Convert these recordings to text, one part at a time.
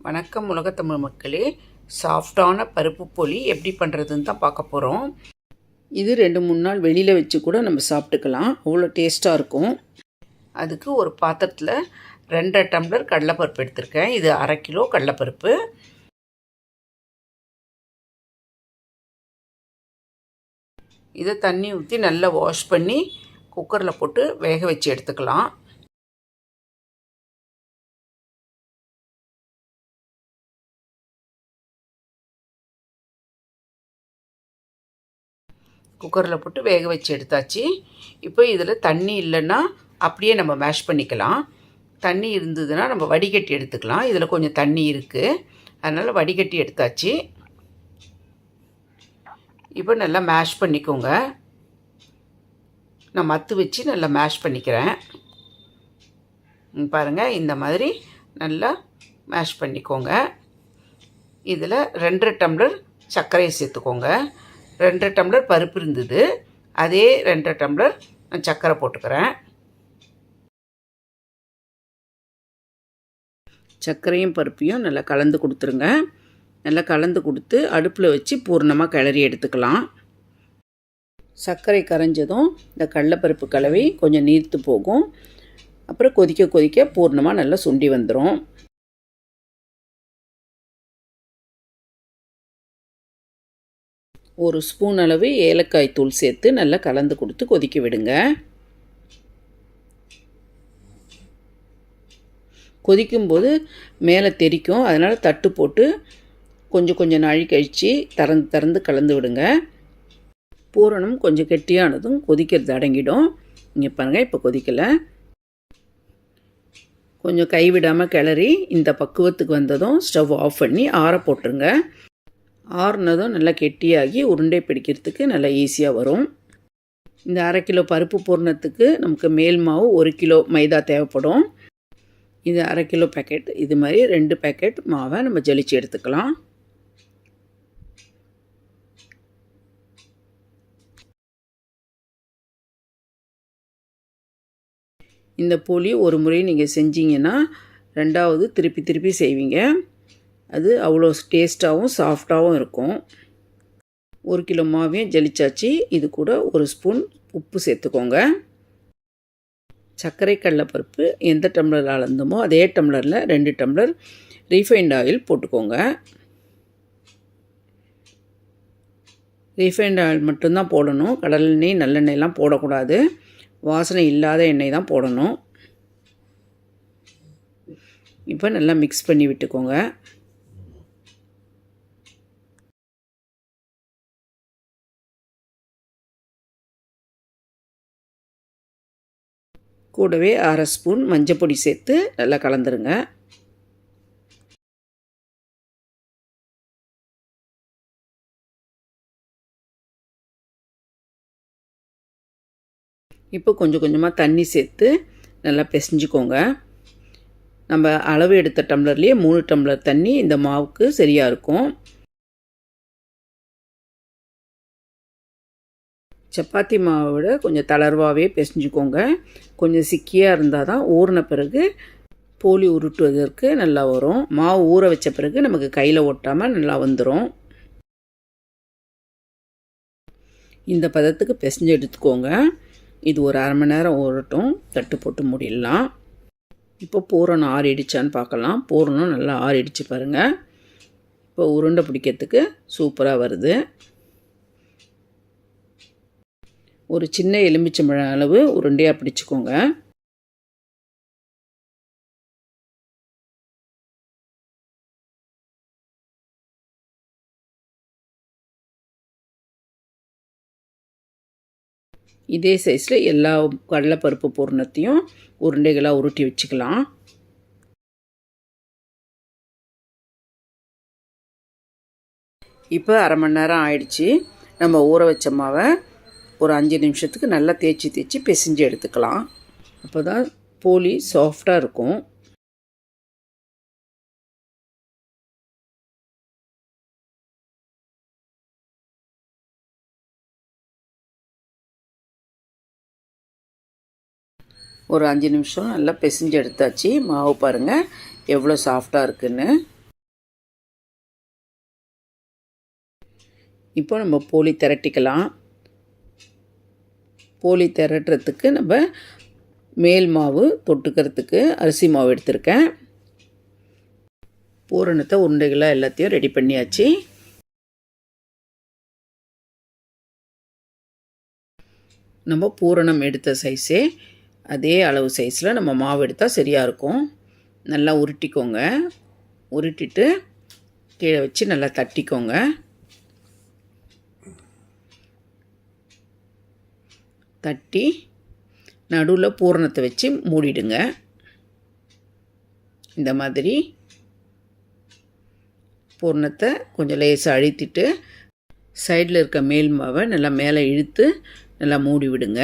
வணக்கம் உலகத்தமிழ் மக்களே. சாஃப்டான பருப்பு போலி எப்படி பண்ணுறதுன்னு தான் பார்க்க போகிறோம். இது 2-3 நாள் வெளியில் வச்சு கூட நம்ம சாப்பிட்டுக்கலாம், அவ்வளோ டேஸ்ட்டாக இருக்கும். அதுக்கு ஒரு பாத்திரத்தில் 2 டம்ளர் கடலைப்பருப்பு எடுத்திருக்கேன். இது 1/2 கிலோ கடலைப்பருப்பு. இதை தண்ணி ஊற்றி நல்லா வாஷ் பண்ணி குக்கரில் போட்டு வேக வச்சு எடுத்துக்கலாம். குக்கரில் போட்டு வேக வச்சு எடுத்தாச்சு. இப்போ இதில் தண்ணி இல்லைன்னா அப்படியே நம்ம மேஷ் பண்ணிக்கலாம். தண்ணி இருந்ததுன்னா நம்ம வடிகட்டி எடுத்துக்கலாம். இதில் கொஞ்சம் தண்ணி இருக்குது, அதனால் வடிகட்டி எடுத்தாச்சு. இப்போ நல்லா மேஷ் பண்ணிக்கோங்க. நான் மத்து வச்சு நல்லா மேஷ் பண்ணிக்கிறேன். பாருங்கள், இந்த மாதிரி நல்லா மேஷ் பண்ணிக்கோங்க. இதில் 2 டம்ளர் சர்க்கரையை சேர்த்துக்கோங்க. 2 டம்ளர் பருப்பு இருந்தது, அதே 2 டம்ளர் நான் சர்க்கரை போட்டுக்கிறேன். சர்க்கரையும் பருப்பையும் நல்லா கலந்து கொடுத்துருங்க. நல்லா கலந்து கொடுத்து அடுப்பில் வச்சு பூர்ணமாக கிளறி எடுத்துக்கலாம். சர்க்கரை கரைஞ்சதும் இந்த கடலைப்பருப்பு கலவை கொஞ்சம் நீர்த்து போகும். அப்புறம் கொதிக்க கொதிக்க பூர்ணமாக நல்லா சுண்டி வந்துடும். ஒரு ஸ்பூன் அளவு ஏலக்காய் தூள் சேர்த்து நல்லா கலந்து கொடுத்து கொதிக்க விடுங்க. கொதிக்கும்போது மேலே தெறிக்கும், அதனால் தட்டு போட்டு கொஞ்சம் நாழி கழித்து திறந்து கலந்து விடுங்க. பூரணம் கொஞ்சம் கெட்டியானதும் கொதிக்கிறது அடங்கிடும். இங்கே பாருங்கள், இப்போ கொதிக்கலை. கொஞ்சம் கைவிடாமல் கிளறி இந்த பக்குவத்துக்கு வந்ததும் ஸ்டவ் ஆஃப் பண்ணி ஆற போட்டுருங்க. ஆறுனதும் நல்லா கெட்டியாகி உருண்டை பிடிக்கிறதுக்கு நல்லா ஈஸியாக வரும். இந்த 1/2 கிலோ பருப்பு பூரணத்துக்கு நமக்கு மேல் மாவு 1 கிலோ மைதா தேவைப்படும். இது 1/2 கிலோ பேக்கெட். இது மாதிரி 2 பேக்கெட் மாவை நம்ம ஜலிச்சு எடுத்துக்கலாம். இந்த போலி ஒரு முறை நீங்கள் செஞ்சீங்கன்னா 2வது திருப்பி செய்வீங்க. அது அவ்வளோ டேஸ்ட்டாகவும் சாஃப்டாகவும் இருக்கும். 1 கிலோ மாவையும் ஜலிச்சாச்சு. இது கூட 1 ஸ்பூன் உப்பு சேர்த்துக்கோங்க. சர்க்கரை கடலைப்பருப்பு எந்த டம்ளரில் அளந்தமோ அதே டம்ளரில் 2 டம்ளர் ரீஃபைண்ட் ஆயில் போட்டுக்கோங்க. ரீஃபைண்ட் ஆயில் மட்டும்தான் போடணும், கடலெண்ணெய் நல்லெண்ணெய்லாம் போடக்கூடாது. வாசனை இல்லாத எண்ணெய் தான் போடணும். இப்போ நல்லா மிக்ஸ் பண்ணி விட்டுக்கோங்க. கூடவே 1/2 ஸ்பூன் மஞ்சள் பொடி சேர்த்து நல்லா கலந்துருங்க. இப்போ கொஞ்சமாக தண்ணி சேர்த்து நல்லா பிசைஞ்சுக்கோங்க. நம்ம அளவு எடுத்த டம்ளர்லேயே 3 டம்ளர் தண்ணி இந்த மாவுக்கு சரியாக இருக்கும். சப்பாத்தி மாவை விட கொஞ்சம் தளர்வாகவே பிசைஞ்சுக்கோங்க. கொஞ்சம் சிக்கியாக இருந்தால் தான் ஊறின பிறகு போலி உருட்டுவதற்கு நல்லா வரும். மாவு ஊற வச்ச பிறகு நமக்கு கையில் ஒட்டாமல் நல்லா வந்துடும். இந்த பதத்துக்கு பிசைஞ்சு எடுத்துக்கோங்க. இது ஒரு 1/2 மணி நேரம் ஊறட்டும். தட்டு போட்டு மூடிடலாம். இப்போ பூரணம் ஆறிடுச்சான்னு பார்க்கலாம். பூரணம் நல்லா ஆறிடுச்சு பாருங்கள். இப்போ உருண்டை பிடிக்கிறதுக்கு சூப்பராக வருது. ஒரு சின்ன எலுமிச்சம்பழம் அளவு உருண்டையாக பிடிச்சிக்கோங்க. இதே சைஸில் எல்லா கடலைப்பருப்பு பூரணத்தையும் உருண்டைகளாக உருட்டி வச்சுக்கலாம். இப்போ 1/2 மணி நேரம் ஆயிடுச்சு. நம்ம ஊற வச்ச மாவை ஒரு 5 நிமிஷத்துக்கு நல்லா தேய்ச்சி பிசைஞ்சு எடுத்துக்கலாம். அப்போ தான் போலி சாஃப்டாக இருக்கும். ஒரு 5 நிமிஷம் நல்லா பிசைஞ்சு எடுத்தாச்சு. மாவு பாருங்கள் எவ்வளோ சாஃப்டாக இருக்குன்னு. இப்போ நம்ம போலி திரட்டிக்கலாம். போலி திரட்டுறதுக்கு நம்ம மேல் மாவு தொட்டுக்கிறதுக்கு அரிசி மாவு எடுத்திருக்கேன். பூரணத்தை உருண்டைகளாக எல்லாத்தையும் ரெடி பண்ணியாச்சு. நம்ம பூரணம் எடுத்த சைஸே அதே அளவு சைஸில் நம்ம மாவு எடுத்தால் சரியாக இருக்கும். நல்லா உருட்டிக்கோங்க. உருட்டிட்டு கீழே வச்சு நல்லா தட்டிக்கோங்க. தட்டி நடுவில் பூரணத்தை வச்சு மூடிடுங்க. இந்த மாதிரி பூரணத்தை கொஞ்சம் லேசாக அழுத்திட்டு சைடில் இருக்க மேல் மாவை நல்லா மேலே இழுத்து நல்லா மூடி விடுங்க.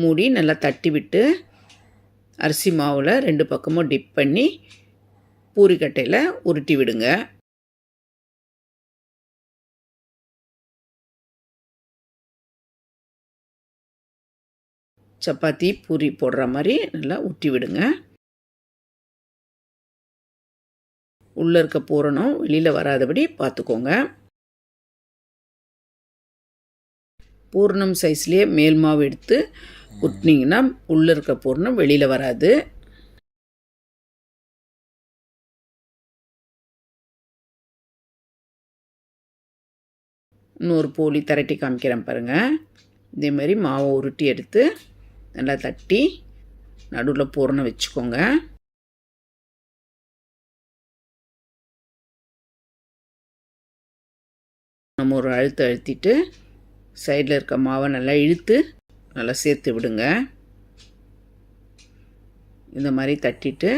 மூடி நல்லா தட்டி விட்டு அரிசி மாவில் 2 பக்கமும் டிப் பண்ணி பூரிக்கட்டையில் உருட்டி விடுங்க. சப்பாத்தி பூரி போடுற மாதிரி நல்லா ஊற்றி விடுங்க. உள்ளே இருக்க பூரணம் வெளியில் வராதபடி பார்த்துக்கோங்க. பூரணம் சைஸ்லேயே மேல் மாவு எடுத்து ஊற்றினீங்கன்னா உள்ளே இருக்க பூரணம் வெளியில் வராது. இன்னொரு போலி திரட்டி காமிக்கிறேன் பாருங்கள். இதேமாரி மாவை உருட்டி எடுத்து நல்லா தட்டி நடுவில் பூரணம் வச்சுக்கோங்க. நம்ம ஒரு அழுத்திட்டு சைடில் இருக்க மாவை நல்லா இழுத்து நல்லா சேர்த்து விடுங்க. இந்த மாதிரி தட்டிட்டு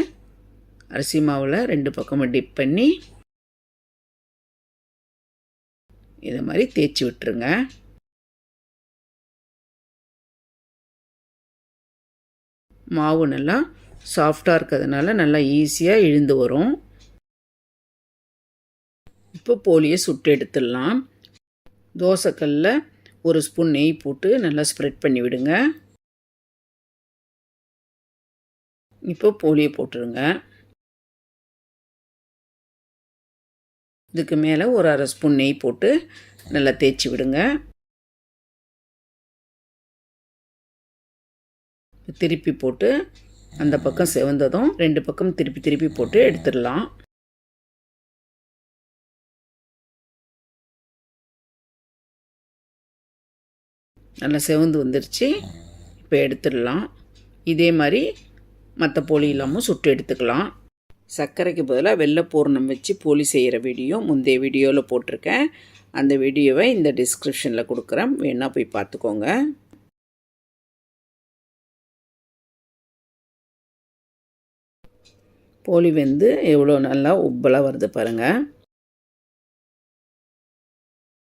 அரிசி மாவில் 2 பக்கமும் டிப் பண்ணி இதை மாதிரி தேய்ச்சி விட்டுருங்க. மாவு நல்லா சாஃப்டாக இருக்கிறதுனால நல்லா ஈஸியாக இழுந்து வரும். இப்போ போலியை சுட்டு எடுத்துடலாம். தோசைக்கல்லில் 1 ஸ்பூன் நெய் போட்டு நல்லா ஸ்ப்ரெட் பண்ணி விடுங்க. இப்போ போலியை போட்டுருங்க. இதுக்கு மேலே ஒரு 1/2 ஸ்பூன் நெய் போட்டு நல்லா தேய்ச்சி விடுங்க. திருப்பி போட்டு அந்த பக்கம் செவந்ததும் 2 பக்கம் திருப்பி போட்டு எடுத்துடலாம். நல்லா செவந்து வந்துருச்சு. இப்போ எடுத்துடலாம். இதே மாதிரி மற்ற போலி இல்லாமல் சுட்டு எடுத்துக்கலாம். சர்க்கரைக்கு பதிலாக வெள்ளை பூரணம் வச்சு போலி செய்கிற வீடியோ முந்தைய வீடியோவில் போட்டிருக்கேன். அந்த வீடியோவை இந்த டிஸ்கிரிப்ஷனில் கொடுக்குறேன், வேணால் போய் பார்த்துக்கோங்க. போலி வெந்து எவ்வளோ நல்லா உப்பலாக வருது பாருங்கள்.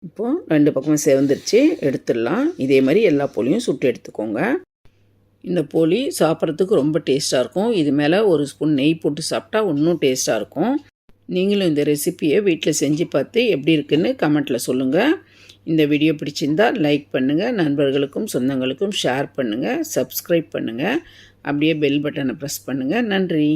இப்போது 2 பக்கமும் செவந்துருச்சு, எடுத்துடலாம். இதே மாதிரி எல்லா போலியும் சுட்டு எடுத்துக்கோங்க. இந்த போலி சாப்பிட்றதுக்கு ரொம்ப டேஸ்ட்டாக இருக்கும். இது மேலே 1 ஸ்பூன் நெய் போட்டு சாப்பிட்டா இன்னும் டேஸ்ட்டாக இருக்கும். நீங்களும் இந்த ரெசிப்பியை வீட்டில் செஞ்சு பார்த்து எப்படி இருக்குன்னு கமெண்ட்டில் சொல்லுங்கள். இந்த வீடியோ பிடிச்சிருந்தால் லைக் பண்ணுங்கள், நண்பர்களுக்கும் சொந்தங்களுக்கும் ஷேர் பண்ணுங்கள், சப்ஸ்கிரைப் பண்ணுங்கள், அப்படியே பெல் பட்டனை ப்ரெஸ் பண்ணுங்கள். நன்றி.